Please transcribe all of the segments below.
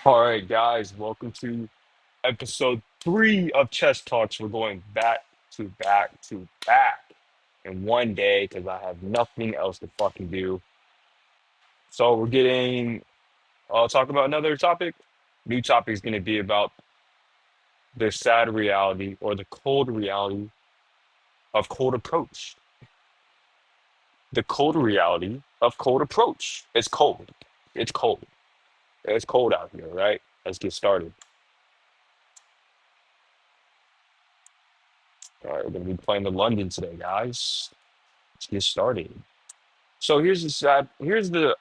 All right, guys, welcome to episode 3 of Chess Talks. We're going back to back to back in one day because I have nothing else to fucking do. So we're getting, talk about another topic. New topic is going to be about the sad reality or the cold reality of cold approach. The cold reality of cold approach. It's cold. It's cold. It's cold out here, right? Let's get started. All right, we're going to be playing the London today, guys. Let's get started. So here's the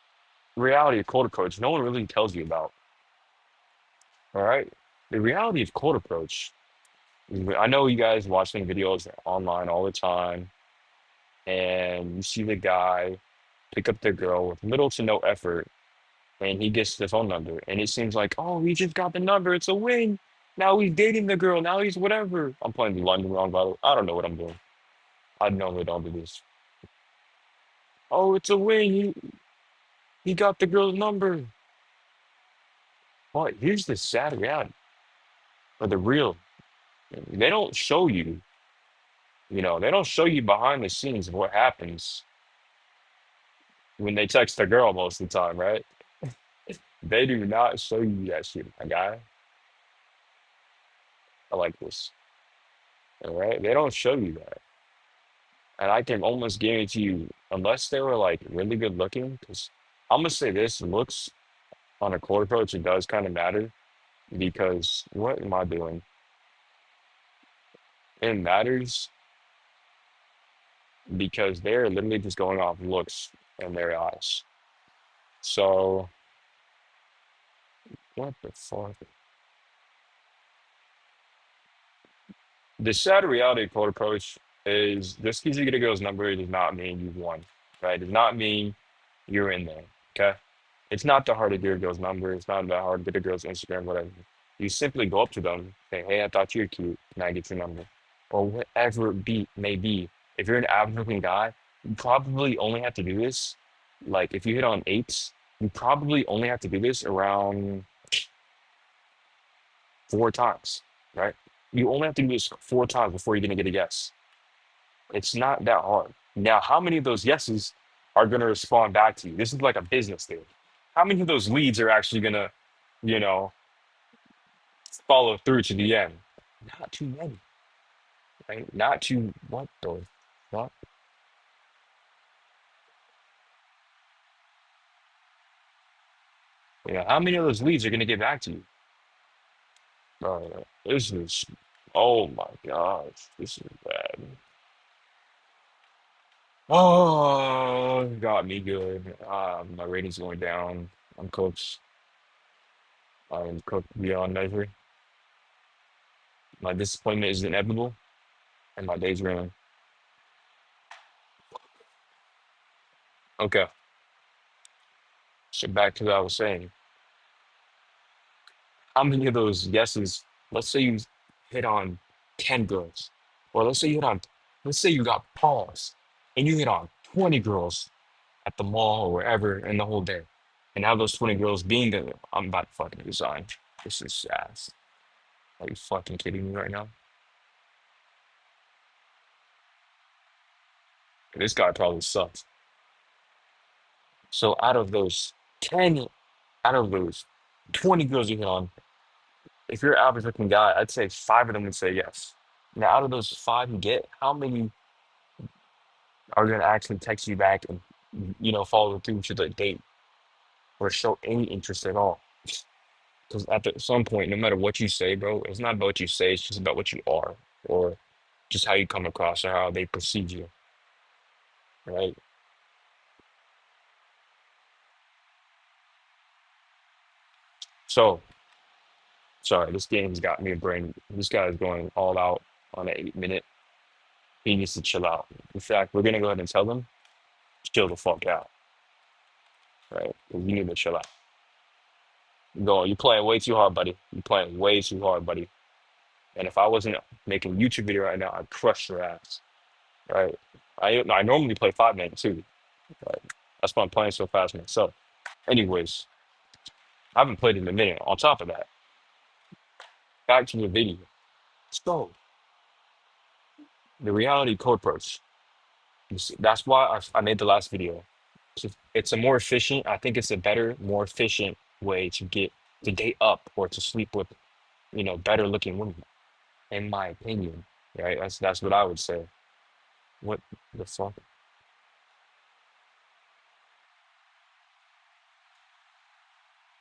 reality of cold approach. No one really tells you about. All right. The reality of cold approach. I know you guys watching videos online all the time, and you see the guy pick up the girl with little to no effort, and he gets the phone number, and it seems like, oh, he just got the number. It's a win. Now he's dating the girl. Now he's whatever. I'm playing the London wrong, by the way. I don't know what I'm doing. I normally don't do this. Oh, it's a win. He got the girl's number. But here's the sad reality, or the real. They don't show you, they don't show you behind the scenes of what happens when they text a girl most of the time, right? They do not show you that shit, my guy. I like this. All right. They don't show you that. And I can almost guarantee you, unless they were like really good looking, because I'm gonna say this, looks on a court approach, it does kind of matter because what am I doing? It matters because they're literally just going off looks in their eyes. So what the fuck? The sad reality of cold approach is just because you get a girl's number, it does not mean you've won, right? It does not mean you're in there, okay? It's not that hard to get a girl's number. It's not that hard to get a girl's Instagram, whatever. You simply go up to them, say, hey, I thought you were cute, and I get your number. Or whatever it may be. If you're an average looking guy, you probably only have to do this. Like if you hit on eights, you probably only have to do this around 4 times, right? You only have to do this 4 times before you're gonna get a yes. It's not that hard. Now, how many of those yeses are gonna respond back to you? This is like a business thing. How many of those leads are actually gonna, you know, follow through to the end? Not too many, right? Not too what the fuck? How many of those leads are gonna get back to you? This is oh my gosh, this is bad. Oh, got me good. My rating's going down. I'm cooked. I'm cooked beyond measure. My disappointment is inevitable, and my day's ruined. Okay, so back to what I was saying. How many of those yeses, let's say you hit on 10 girls, or let's say you got pause, and you hit on 20 girls at the mall or wherever in the whole day. And now those 20 girls being there, I'm about to fucking resign. This is ass. Are you fucking kidding me right now? This guy probably sucks. So out of those 10, out of those 20 girls you hit on, if you're an average looking guy, I'd say five of them would say yes. Now, out of those five you get, how many are going to actually text you back and, follow through to the date or show any interest at all? Because some point, no matter what you say, bro, it's not about what you say, it's just about what you are or just how you come across or how they perceive you, right? So, sorry, this game's got me a brain. This guy's going all out on an 8 minute. He needs to chill out. In fact, we're gonna go ahead and tell him, chill the fuck out, right? You need to chill out. You're playing way too hard, buddy. You're playing way too hard, buddy. And if I wasn't making a YouTube video right now, I'd crush your ass, right? I normally play 5 minutes too, right? That's why I'm playing so fast myself. Anyways, I haven't played in a minute. On top of that, back to the video. So the reality code approach. That's why I made the last video. It's a more efficient. I think it's a better, more efficient way to get to date up or to sleep with, better looking women, in my opinion. Right? That's what I would say. What the fuck?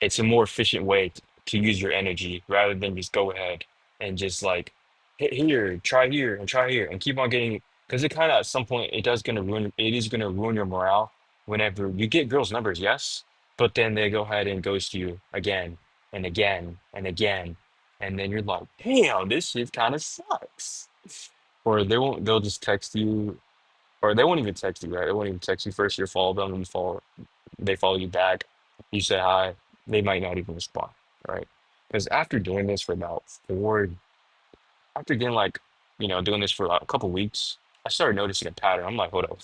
It's a more efficient way to use your energy rather than just go ahead and just like hit here and try here and keep on getting, because it kind of at some point it is gonna ruin your morale whenever you get girls' numbers, yes, but then they go ahead and ghost you again and again and again, and then you're like, damn, this shit kind of sucks. Or they'll just text you, or they won't even text you, right? They won't even text you first. You follow them, and they follow you back. You say hi, they might not even respond, right? Because after doing this for about after getting like, doing this for like a couple weeks, I started noticing a pattern. I'm like, hold up,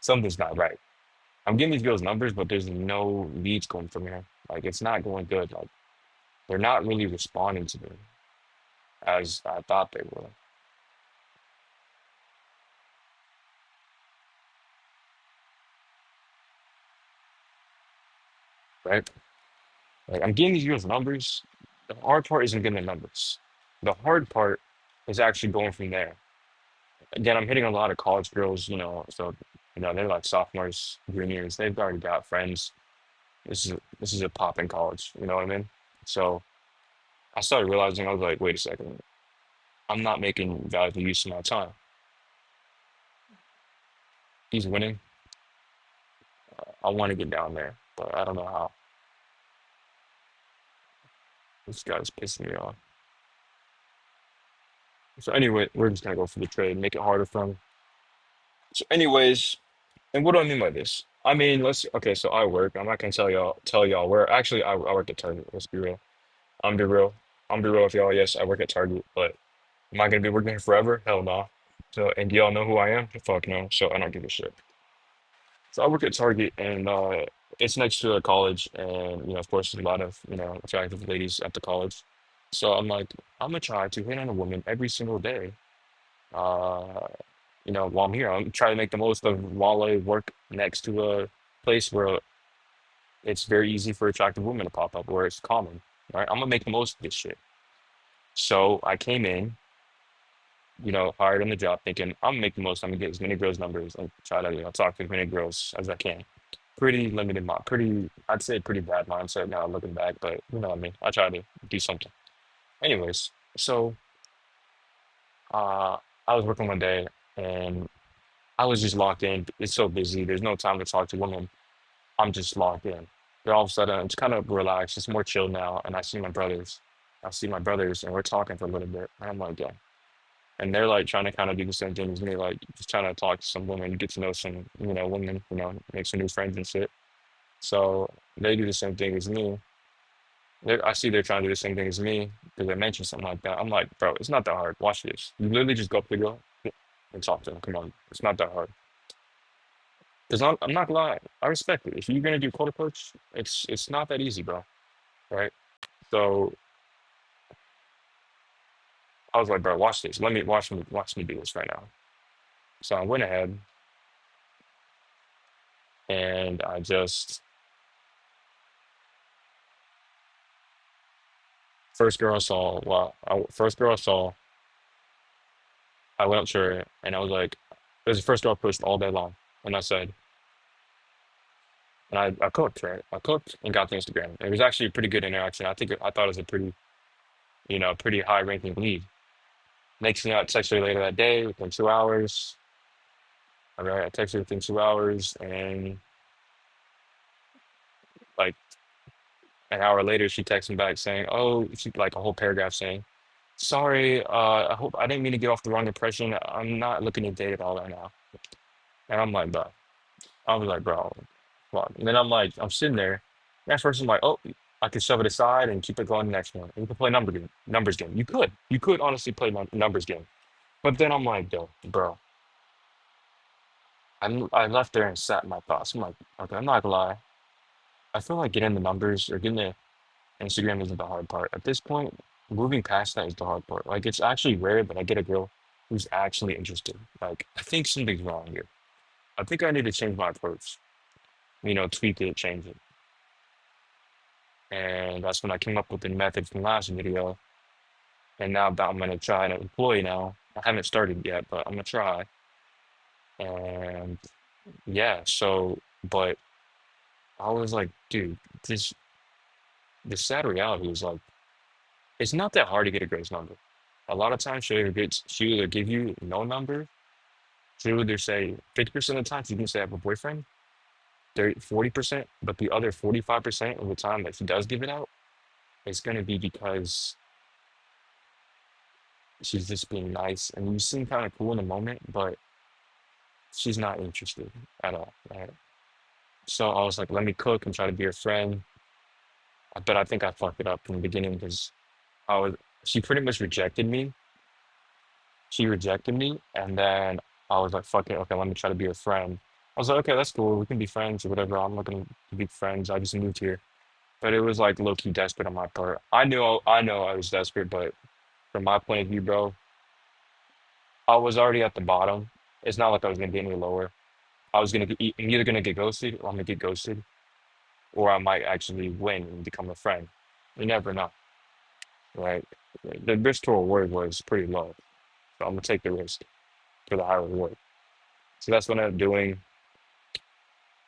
something's not right. I'm getting these girls' numbers, but there's no leads going from here. Like it's not going good. Like they're not really responding to me as I thought they were, right? Like I'm getting these girls' numbers. The hard part isn't getting the numbers. The hard part is actually going from there. Again, I'm hitting a lot of college girls, so they're like sophomores, juniors. They've already got friends. This is a pop in college. You know what I mean? So I started realizing I was like, wait a second, I'm not making valuable use of my time. He's winning. I want to get down there, but I don't know how. This guy's pissing me off. So anyway, we're just gonna go for the trade, make it harder for him. So anyways, and what do I mean by this? I mean, okay, so I work. I'm not gonna tell y'all where. Actually, I work at Target. Let's be real. I'm be real. I'm be real with y'all. Yes, I work at Target, but am I gonna be working here forever? Hell no. So, and do y'all know who I am? Fuck no. So I don't give a shit. So I work at Target, and it's next to a college, and of course, there's a lot of attractive ladies at the college. So I'm like, I'm gonna try to hit on a woman every single day. Uh, while I'm here, I'm trying to make the most of while I work next to a place where it's very easy for attractive women to pop up, where it's common. Right? I'm gonna make the most of this shit. So I came in, hired on the job, thinking I'm gonna make the most. I'm gonna get as many girls' numbers and try to, talk to as many girls as I can. Pretty limited, I'd say pretty bad mindset now looking back, but you know what I mean. I try to do something. Anyways, so uh, I was working one day and I was just locked in. It's so busy. There's no time to talk to women. I'm just locked in. Then all of a sudden, it's kind of relaxed. It's more chill now, and I see my brothers. And we're talking for a little bit. And I'm like, yeah. And they're like trying to kind of do the same thing as me, like just trying to talk to some women, get to know some, women, make some new friends and shit. So they do the same thing as me. I see they're trying to do the same thing as me because they mentioned something like that. I'm like, bro, it's not that hard. Watch this. You literally just go up to the girl and talk to them. Come on, it's not that hard. Because I'm not gonna lie, I respect it. If you're gonna do quote approach, it's not that easy, bro. Right? So I was like, bro, watch this. Let me watch me do this right now. So I went ahead and I just first girl I saw. Well, first girl I saw, I went up to her and I was like, it was the first girl I pushed all day long, and I said, and I cooked, right? I cooked and got the Instagram. It was actually a pretty good interaction. I thought it was a pretty, pretty high ranking lead. Next thing I texted her later that day within 2 hours. All right, I texted her within 2 hours, and like an hour later, she texted me back saying, "Oh," she like a whole paragraph saying, "Sorry, I hope I didn't mean to get off the wrong impression. I'm not looking to date at all right now." And I'm like, bro, I was like, bro, fuck. And then I'm sitting there. And at first, I'm like, oh, I could shove it aside and keep it going the next one. And you could play numbers game. You could honestly play numbers game. But then I'm like, yo, bro, I left there and sat in my thoughts. I'm like, okay, I'm not gonna lie. I feel like getting the numbers or getting the Instagram isn't the hard part. At this point, moving past that is the hard part. Like it's actually rare that I get a girl who's actually interested. Like I think something's wrong here. I think I need to change my approach. Tweak it, change it. And that's when I came up with the method from last video. And now that I'm gonna try to employ now. I haven't started yet, but I'm gonna try. And yeah, but I was like, dude, this the sad reality is like it's not that hard to get a girl's number. A lot of times she'll either give you no number, she'll either say 50% of the time she can say I have a boyfriend, 40%, but the other 45% of the time that she does give it out, it's gonna be because she's just being nice and you seem kind of cool in the moment, but she's not interested at all. Right? So I was like, let me cook and try to be her friend. But I think I fucked it up from the beginning because I was she pretty much rejected me. She rejected me, and then I was like, fuck it, okay, let me try to be her friend. I was like, okay, that's cool. We can be friends or whatever. I'm looking to be friends. I just moved here. But it was like low key desperate on my part. I know I was desperate, but from my point of view, bro, I was already at the bottom. It's not like I was gonna get any lower. I was I'm either gonna get ghosted or I'm gonna get ghosted, or I might actually win and become a friend. You never know, right? The risk to reward was pretty low, so I'm gonna take the risk for the high reward. So that's what I ended up doing,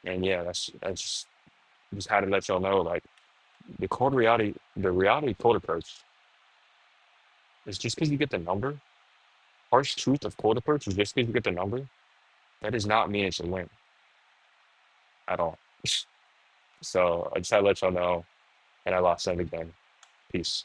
and yeah, that's just had to let y'all know, like the reality cold approach is just because you get the number. Harsh truth of cold approach is just because you get the number, that does not mean it's a win at all. So I just had to let y'all know, and I lost that again. Peace.